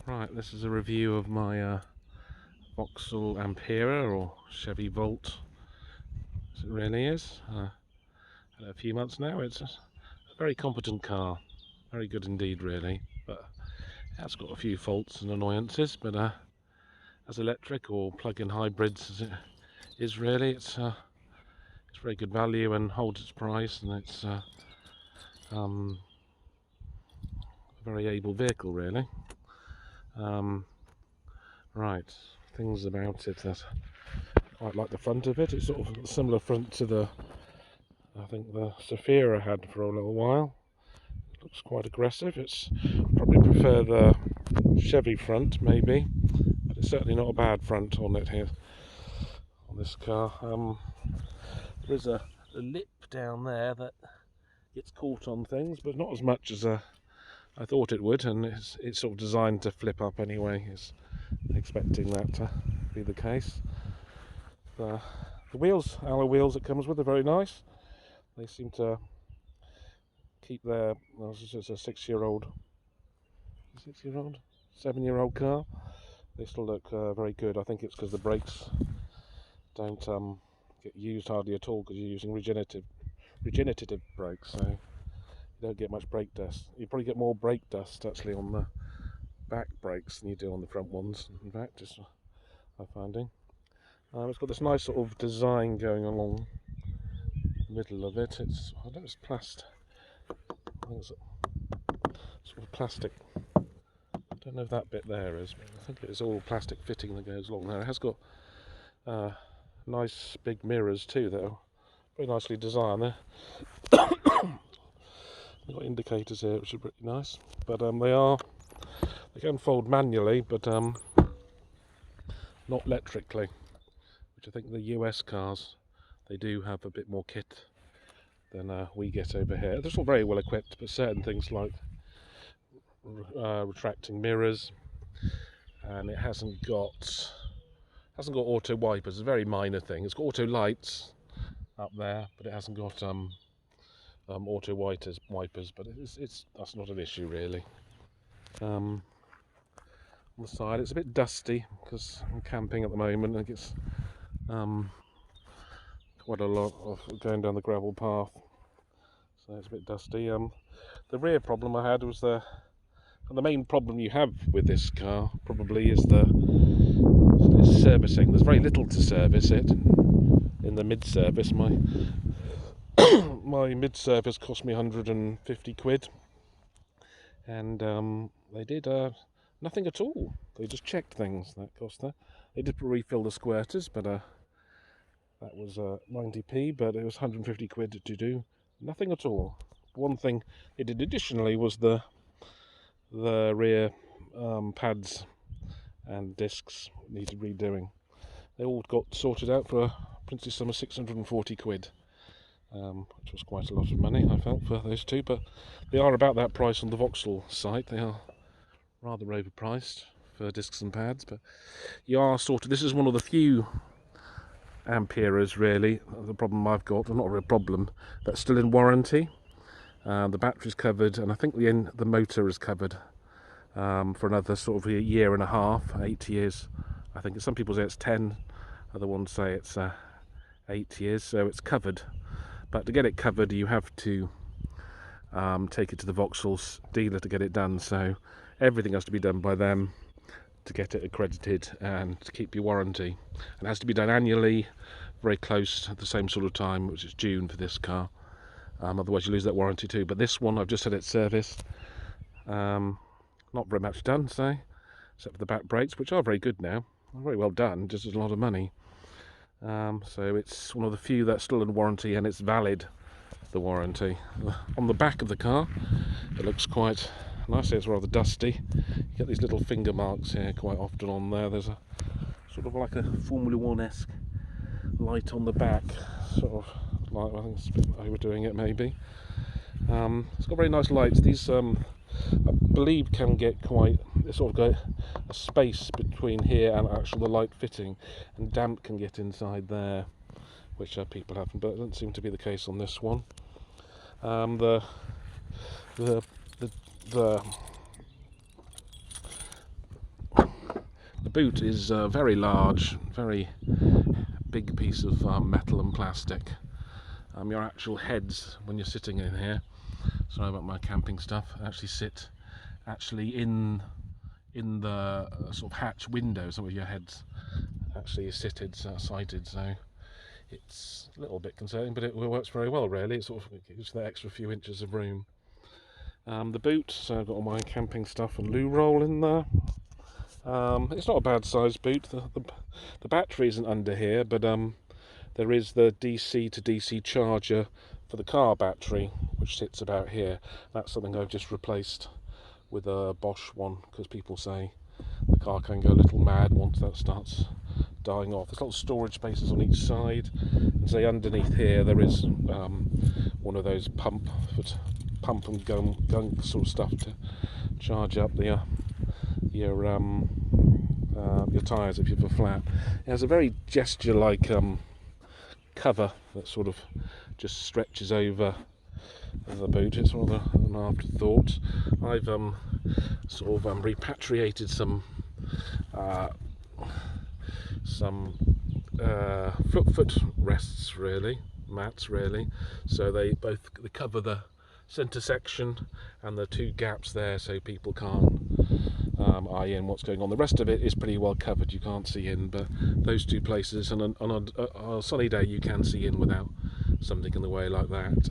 Right, this is a review of my Vauxhall Ampera or Chevy Volt, as it really is. Had it a few months now. It's a very competent car, very good indeed, really. But it has got a few faults and annoyances. But as electric or plug-in hybrids as it is, really, it's very good value and holds its price, and it's a very able vehicle, really. Right, things about it that quite like the front of it. It's sort of a similar front to I think the Sophia had for a little while. It looks quite aggressive. It's probably prefer the Chevy front maybe, but it's certainly not a bad front on it here on this car. There's a lip down there that gets caught on things, but not as much as I thought it would, and it's sort of designed to flip up anyway. It's expecting that to be the case. The wheels, alloy wheels it comes with, are very nice. They seem to keep their, well, this is a 6-year-old, 7-year-old car. They still look very good. I think it's because the brakes don't get used hardly at all because you're using regenerative brakes, so you don't get much brake dust. You probably get more brake dust actually on the back brakes than you do on the front ones. In fact, just I'm finding. It's got this nice sort of design going along the middle of it. I don't know, it's plastic. I think it's sort of plastic. I don't know if that bit there is, but I think it's all plastic fitting that goes along there. It has got nice big mirrors too that are very nicely designed there. They've got indicators here which are pretty nice, but they can fold manually, but not electrically, which I think the US cars, they do have a bit more kit than we get over here. They're all very well equipped, but certain things like retracting mirrors, and it hasn't got auto wipers. It's a very minor thing. It's got auto lights up there, but it hasn't got auto wipers. But that's not an issue really. On the side, it's a bit dusty because I'm camping at the moment, and it gets quite a lot of going down the gravel path, so it's a bit dusty. The rear problem I had was the main problem you have with this car probably is servicing. There's very little to service it in the mid-service. My mid-service cost me 150 quid, and they did nothing at all. They just checked things. That cost her. They did refill the squirters, but that was 90p, but it was 150 quid to do nothing at all. One thing they did additionally was the rear pads and discs needed redoing. They all got sorted out for a princely sum of 640 quid, which was quite a lot of money, I felt, for those two, but they are about that price on the Vauxhall site. They are rather overpriced for discs and pads, but you are this is one of the few Amperas really, the problem I've got, well, not a real problem, that's still in warranty. The battery's covered, and I think the motor is covered for another sort of a year and a half, 8 years. I think some people say it's 10, other ones say it's 8 years, so it's covered. But to get it covered, you have to take it to the Vauxhall dealer to get it done, so everything has to be done by them to get it accredited and to keep your warranty. And it has to be done annually, very close at the same sort of time, which is June for this car. Otherwise you lose that warranty too. But this one, I've just had it serviced. Not very much done, say, except for the back brakes, which are very good now. Very well done, just as a lot of money. So it's one of the few that's still in warranty, and it's valid, the warranty. On the back of the car, it looks quite nice. It's rather dusty. You get these little finger marks here quite often on there. There's a sort of like a Formula 1-esque light on the back, sort of like, I think it's a bit overdoing it maybe. It's got very nice lights. These I believe can get quite, sort of got a space between here and actually the light fitting, and damp can get inside there, which people have, but it doesn't seem to be the case on this one. The The boot is a very large, very big piece of metal and plastic. Your actual heads, when you're sitting in here, sorry about my camping stuff, actually sit in the sort of hatch window, some of your heads actually sighted, so it's a little bit concerning, but it works very well really. It sort of gives the extra few inches of room. The boot, so I've got all my camping stuff and loo roll in there. It's not a bad sized boot. The battery isn't under here, but there is the DC to DC charger for the car battery, which sits about here. That's something I've just replaced with a Bosch one, because people say the car can go a little mad once that starts dying off. There's lots of storage spaces on each side, and say underneath here there is one of those pump and gunk sort of stuff to charge up your tyres if you have a flat. It has a very gesture-like cover that sort of just stretches over the boot. It's rather an afterthought. I've sort of repatriated some foot rests, really, mats really, so they cover the centre section and the two gaps there, so people can't eye in what's going on. The rest of it is pretty well covered, you can't see in, but those two places, and on a sunny day you can see in without something in the way like that.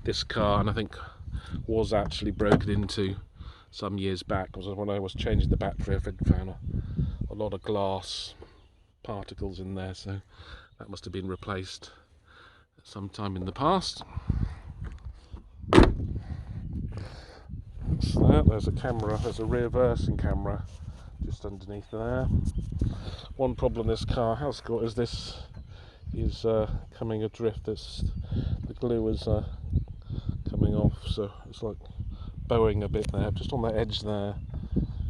This car, and I think was actually broken into some years back, because when I was changing the battery I found a lot of glass particles in there, so that must have been replaced at some time in the past. So there's a camera, there's a reversing camera just underneath there. One problem this car has got is this is coming adrift. The glue is coming off, so it's like bowing a bit there, just on the edge there.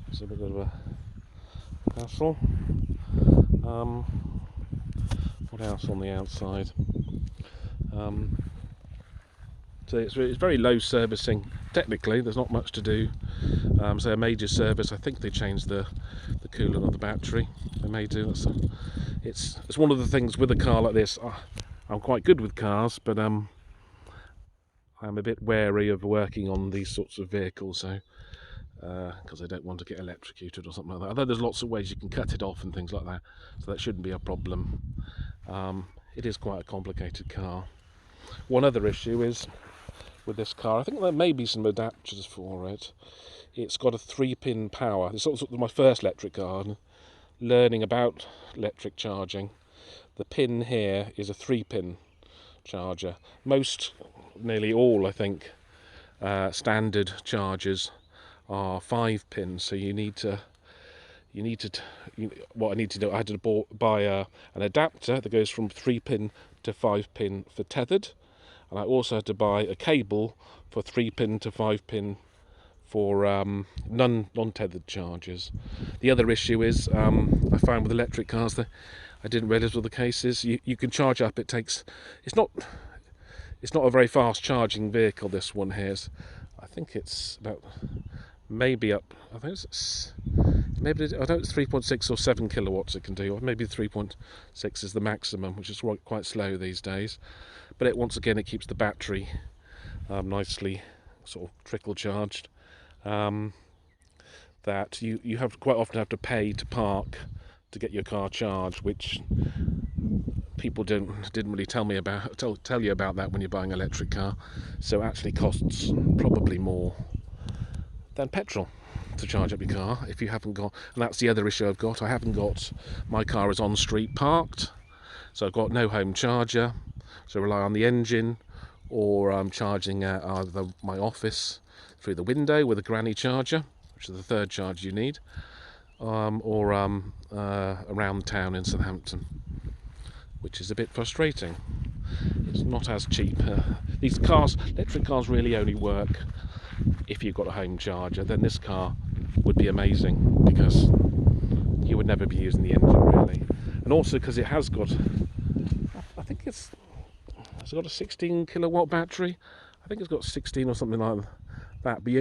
It's a bit of a hassle. What else on the outside? So it's very low servicing. Technically, there's not much to do. So a major service, I think they changed the coolant of the battery. They may do. It's one of the things with a car like this. I'm quite good with cars, but I'm a bit wary of working on these sorts of vehicles, so because I don't want to get electrocuted or something like that. Although there's lots of ways you can cut it off and things like that, so that shouldn't be a problem. It is quite a complicated car. One other issue is with this car, I think there may be some adapters for it. It's got a 3-pin power. It's sort of my first electric car, and learning about electric charging. The pin here is a 3-pin charger. Nearly all, I think, standard chargers are 5 pins. So what I need to do, I had to buy an adapter that goes from 3-pin to 5-pin for tethered. And I also had to buy a cable for 3-pin to 5-pin for non-tethered chargers. The other issue is, I found with electric cars that I didn't realise what the case is. You can charge up. It's not a very fast charging vehicle. This one here is, I think it's about maybe up. I think it's maybe I don't know, it's 3.6 or 7 kilowatts it can do, or maybe 3.6 is the maximum, which is quite slow these days. But once again, it keeps the battery nicely sort of trickle charged. That you have quite often have to pay to park to get your car charged, which people didn't really tell you about that when you're buying an electric car. So it actually costs probably more than petrol to charge up your car if you haven't got. And that's the other issue I've got. I haven't got, my car is on street parked, so I've got no home charger. So I rely on the engine, or I'm charging at either my office through the window with a granny charger, which is the third charge you need, or around town in Southampton, which is a bit frustrating. It's not as cheap. These electric cars really only work if you've got a home charger. Then this car would be amazing, because you would never be using the engine really. And also because it has got, I think it's got a 16 kilowatt battery. I think it's got 16 or something like that. But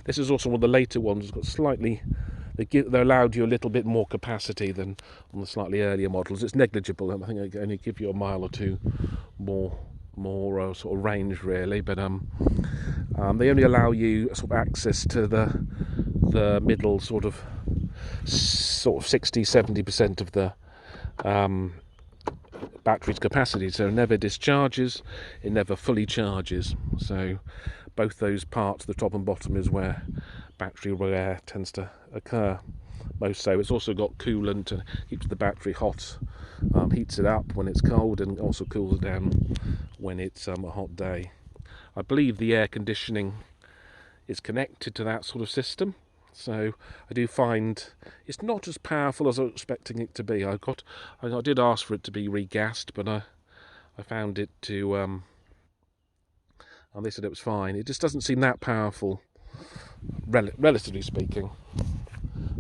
this is also one of the later ones. It's got they allowed you a little bit more capacity than on the slightly earlier models. It's negligible. I think they only give you a mile or two more sort of range really, but they only allow you sort of access to the middle sort of 60-70% of the battery's capacity, so it never discharges, it never fully charges. So both those parts, the top and bottom, is where battery wear tends to occur most. So it's also got coolant and keeps the battery hot, heats it up when it's cold, and also cools it down when it's a hot day. I believe the air conditioning is connected to that sort of system, so I do find it's not as powerful as I was expecting it to be. I did ask for it to be regassed, but I found it to and they said it was fine. It just doesn't seem that powerful, relatively speaking,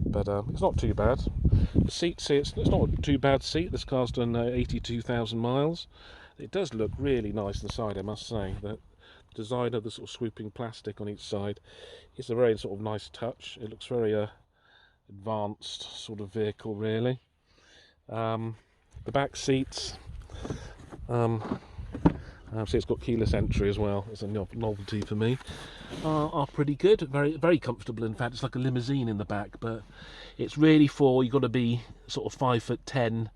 but it's not too bad. The seat, it's not a too bad seat. This car's done 82,000 miles. It does look really nice inside, I must say. The design of the sort of swooping plastic on each side is a very sort of nice touch. It looks very advanced sort of vehicle, really. The back seats, see, it's got keyless entry as well. It's a novelty for me. Are pretty good, very very comfortable. In fact, it's like a limousine in the back, but it's really you've got to be sort of 5'10"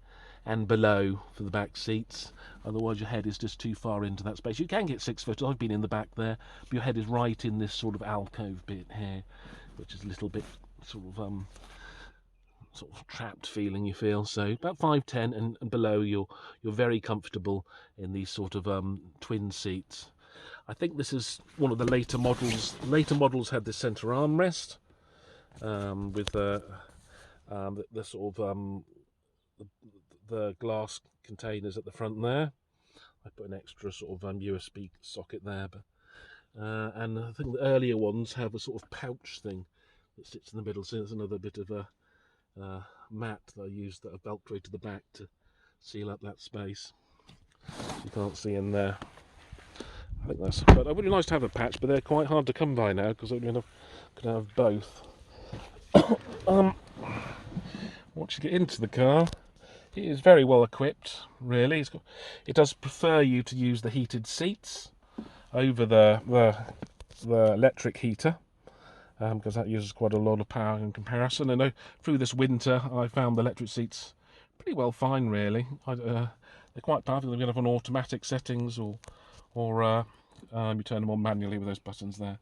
and below for the back seats, otherwise your head is just too far into that space. You can get 6 foot. I've been in the back there, but your head is right in this sort of alcove bit here, which is a little bit sort of trapped feeling you feel. So about 5'10" and below, you're very comfortable in these sort of twin seats. I think this is one of the later models. Later models had this centre armrest with the sort of the glass containers at the front there. I put an extra sort of USB socket there, but and I think the earlier ones have a sort of pouch thing that sits in the middle. So there's another bit of a mat that I used that I velcroed to the back to seal up that space. You can't see in there. I think that's. But it would be nice to have a patch, but they're quite hard to come by now because I could have both. Once you get into the car, it is very well equipped, really. It does prefer you to use the heated seats over the electric heater, because that uses quite a lot of power in comparison. And through this winter, I found the electric seats pretty well fine, really. They're quite powerful. They're going to have on automatic settings, or you turn them on manually with those buttons there.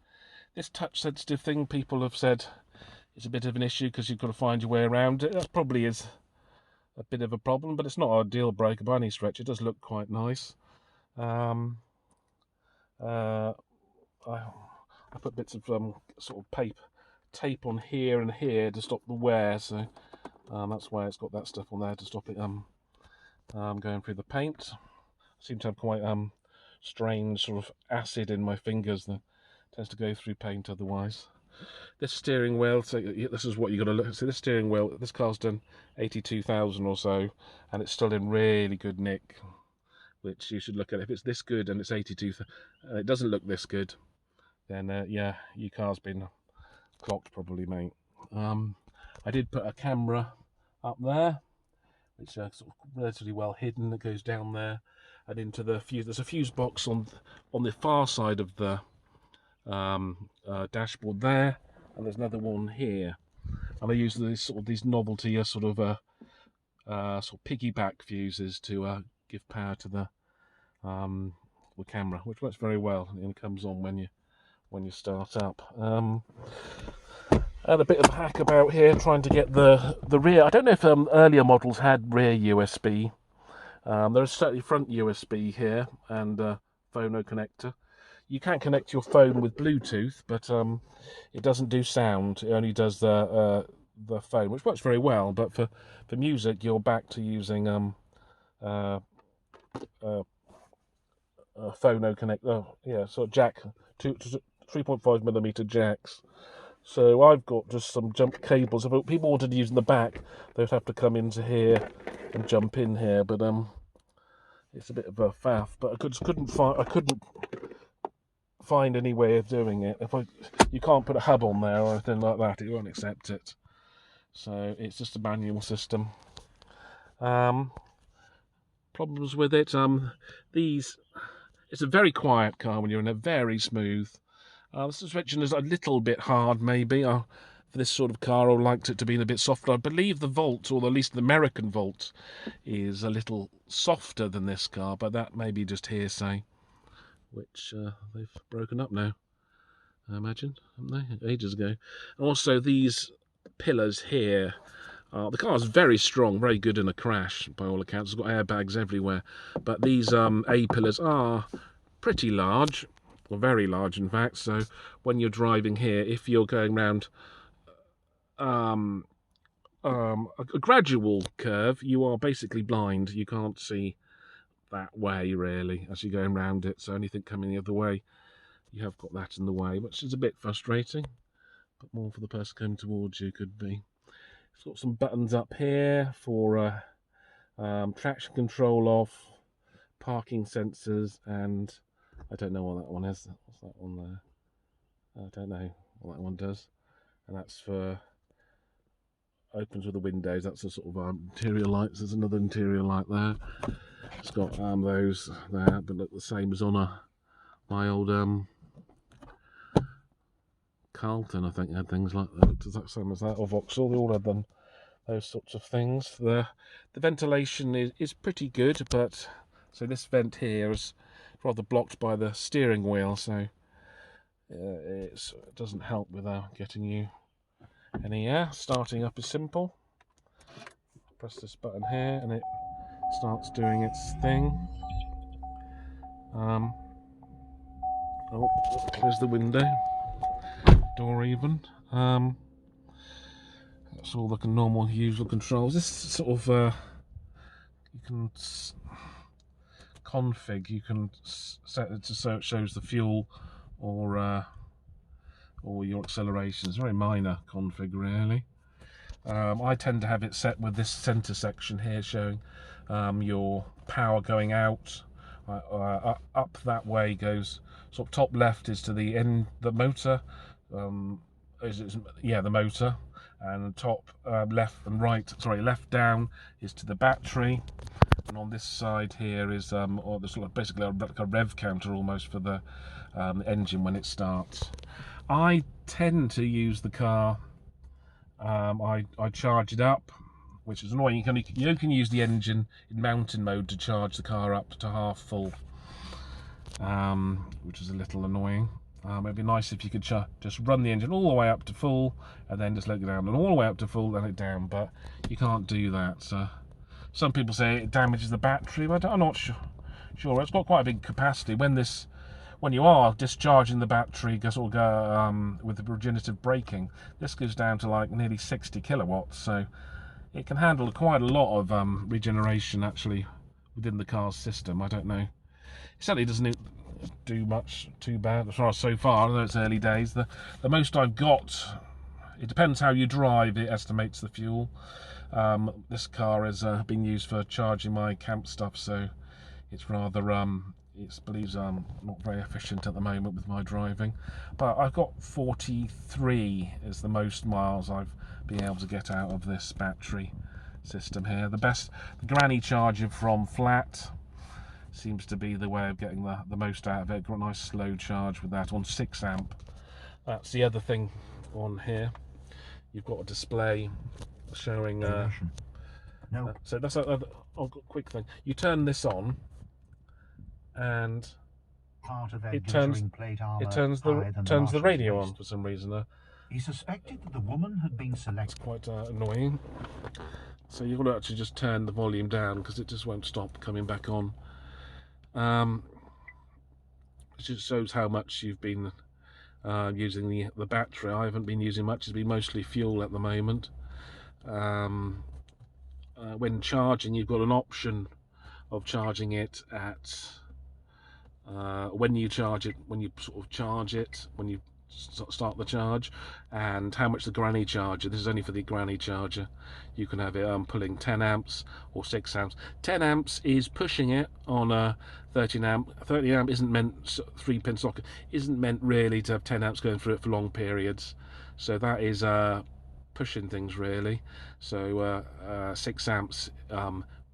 This touch-sensitive thing, people have said, is a bit of an issue because you've got to find your way around it. That probably is a bit of a problem, but it's not a deal breaker by any stretch. It does look quite nice. I put bits of sort of tape on here and here to stop the wear, so that's why it's got that stuff on there to stop it going through the paint. I seem to have quite strange sort of acid in my fingers that tends to go through paint otherwise. This steering wheel, so this is what you got to look at. So this steering wheel, this car's done 82,000 or so, and it's still in really good nick, which you should look at. If it's this good and it's 82,000, it doesn't look this good, then yeah, your car's been clocked probably, mate. I did put a camera up there, which is sort of relatively well hidden. It goes down there and into the fuse. There's a fuse box on the far side of the dashboard there, and there's another one here. And I use these novelty sort of piggyback fuses to give power to the camera, which works very well and comes on when you start up. And a bit of a hack about here, trying to get the rear. I don't know if earlier models had rear USB. There's certainly front USB here and phono connector. You can connect your phone with Bluetooth, but it doesn't do sound. It only does the phone, which works very well. But for music, you're back to using phono connector. Yeah, so jack 3.5mm jacks. So I've got just some jump cables. If people wanted to use in the back, they'd have to come into here and jump in here. But it's a bit of a faff. But I couldn't find any way of doing it. You can't put a hub on there or anything like that. It won't accept it. So it's just a manual system. Problems with it, it's a very quiet car when you're in it, very smooth. The suspension is a little bit hard, maybe. For this sort of car, I liked it to be a bit softer. I believe the Volt, or at least the American Volt, is a little softer than this car, but that may be just hearsay, which they've broken up now, I imagine, haven't they? Ages ago. And also, these pillars here. The car is very strong, very good in a crash, by all accounts. It's got airbags everywhere. But these A-pillars are pretty large, or very large, in fact. So when you're driving here, if you're going round a gradual curve, you are basically blind. You can't see that way, really, as you're going round it. So anything coming the other way, you have got that in the way, which is a bit frustrating. But more for the person coming towards you could be. It's got some buttons up here for traction control off, parking sensors, and I don't know what that one is. What's that one there? I don't know what that one does. And that's for opens with the windows. That's a sort of interior lights. There's another interior light there. It's got those there, but look the same as on my old Carlton, I think, had things like that. Does that same as that? Or Vauxhall, they all had them. Those sorts of things. The ventilation is pretty good, but so this vent here is rather blocked by the steering wheel, so it doesn't help with getting you any air. Starting up is simple. Press this button here, and it starts doing its thing. Close the window, door even. That's all the normal usual controls. This sort of you can config. You can set it to so it shows the fuel or your acceleration. It's a very minor config, really. I tend to have it set with this centre section here showing your power going out. Up that way goes sort of top left is to the motor. The motor, and top left down is to the battery, and on this side here is or there's basically like a rev counter almost for the engine when it starts. I tend to use the car. I charge it up, which is annoying. You can use the engine in mountain mode to charge the car up to half full, which is a little annoying. It'd be nice if you could just run the engine all the way up to full and then just let it down, and all the way up to full, let it down, but you can't do that. So some people say it damages the battery, but I'm not sure. It's got quite a big capacity. When you are discharging the battery, with the regenerative braking, this goes down to like nearly 60 kilowatts, so it can handle quite a lot of regeneration actually within the car's system. I don't know. It certainly doesn't do much too bad as far as so far. I know it's early days. The most I've got, it depends how you drive, it estimates the fuel. This car has been used for charging my camp stuff, so it's rather believes I'm not very efficient at the moment with my driving, but I've got 43 is the most miles I've been able to get out of this battery system here. The granny charger from flat seems to be the way of getting the most out of it. Got a nice slow charge with that on 6 amp. That's the other thing on here. You've got a display showing no. So that's a quick thing. You turn this on and it turns the radio on for some reason. He suspected that the woman had been selected. It's quite annoying. So you've got to actually just turn the volume down because it just won't stop coming back on. It just shows how much you've been using the battery. I haven't been using much. It's been mostly fuel at the moment. When charging, you've got an option of charging it at when you sort of charge it, when you start the charge, and how much the granny charger. This is only for the granny charger. You can have it pulling 10 amps or 6 amps. 10 amps is pushing it on a 13 amp. 30 amp isn't meant, 3-pin socket isn't meant really to have 10 amps going through it for long periods. So that is pushing things really. So 6 amps,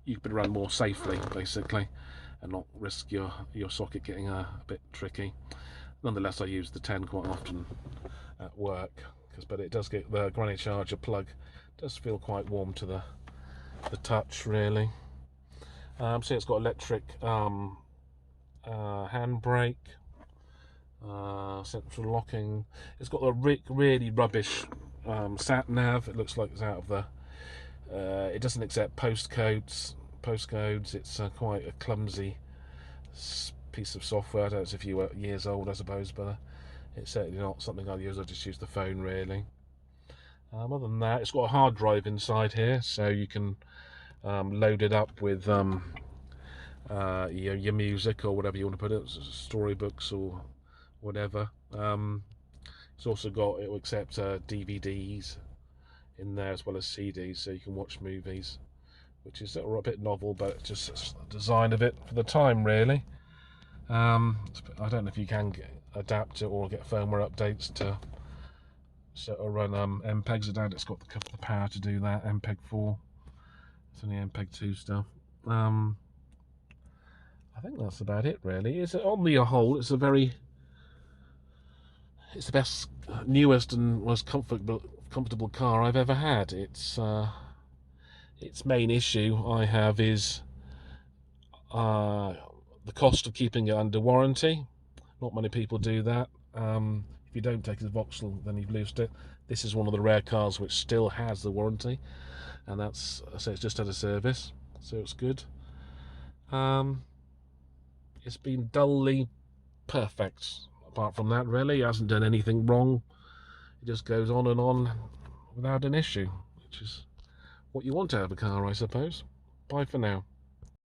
you could run more safely basically, and not risk your socket getting a bit tricky. Nonetheless, I use the 10 quite often at work, but it does get the granny charger plug does feel quite warm to the touch really. So it's got electric handbrake, central locking. It's got a really rubbish sat nav. It looks like it's out of the. It doesn't accept postcodes. It's quite a clumsy piece of software. I don't know if you were years old, I suppose, but it's certainly not something I use. I just use the phone really. Other than that, it's got a hard drive inside here, so you can load it up with your music or whatever you want to put it, storybooks or whatever. It's also got, it will accept DVDs in there as well as CDs, so you can watch movies, which is a bit novel, but just the design of it for the time really. I don't know if you can adapt it or get firmware updates to run MPEGs. I doubt it's got the power to do that. MPEG 4, it's only MPEG 2 stuff. I think that's about it really. It's on the whole, it's the best, newest and most comfortable car I've ever had. Its main issue I have is the cost of keeping it under warranty. Not many people do that. If you don't take it to Vauxhall, then you've lost it. This is one of the rare cars which still has the warranty, and it's just had a service, so it's good. It's been dully perfect. Apart from that, really, it hasn't done anything wrong. It just goes on and on without an issue, which is what you want out of a car, I suppose. Bye for now.